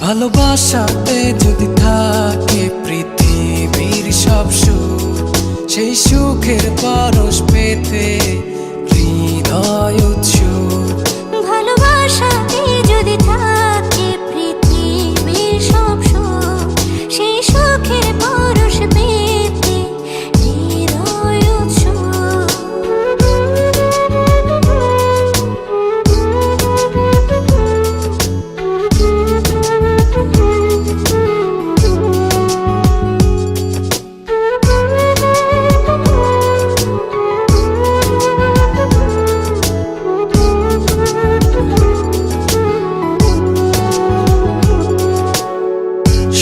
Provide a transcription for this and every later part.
ভালোবাসাতে যদি থাকে পৃথিবীর সব সুখ, সেই সুখের পরশ পেতে হৃদয় উৎসুক। ভালোবাসাতে যদি থাকে পৃথিবীর সব সুখ, সেই সুখের পরশ পেতে হৃদয় উৎসুক।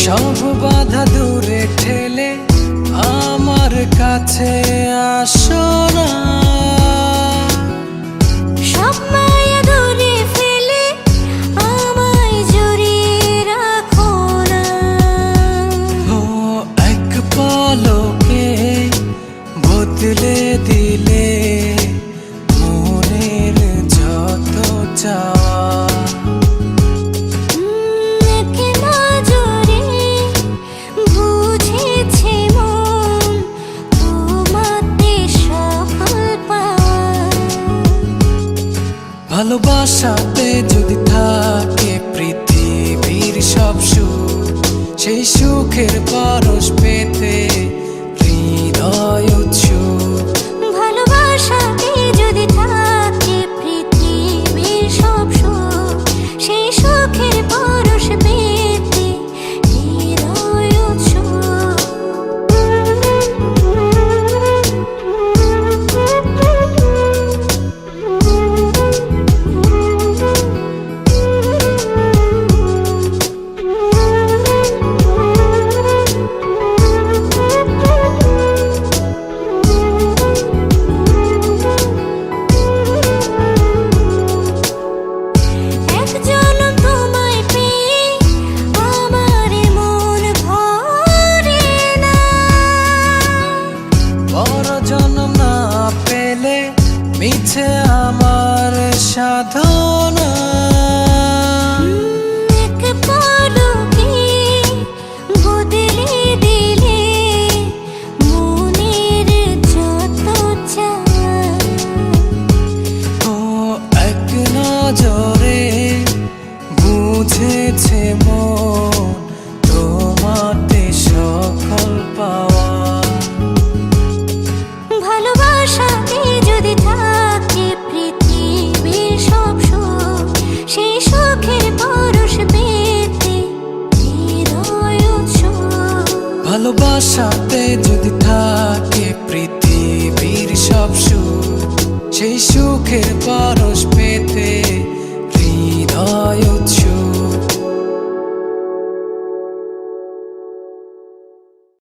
সব বাধা দূরে ঠেলে আমার কাছে আসো না, সব মায়া দূরে ফেলে আমায় জড়িয়ে রাখো না। ও এক পলকে বদলে দিলে মনের যত চাওয়া। ভালোবাসাতে যদি থাকে পৃথিবীর সব সুখ, সেই সুখের পরশ পেতে হৃদয় উৎসুক। ভালোবাসাতে যদি থাকে পৃথিবীর সব সুখ, সেই সুখের পরশ পেতে হৃদয় উৎসুক। মিছে আমার সাধনা, এক পলকে বদলে দিলে মনের যত চাওয়া। ও এক নজরে বুঝেছে মন তোমাতে সকল পাওয়া। ভালোবাসাতে যদি থাকে পৃথিবীর সব সুখ, সেই সুখের পরশ পেতে হৃদয় উৎসুক। ভালোবাসাতে যদি থাকে পৃথিবীর সব সুখ, সেই সুখের পরশ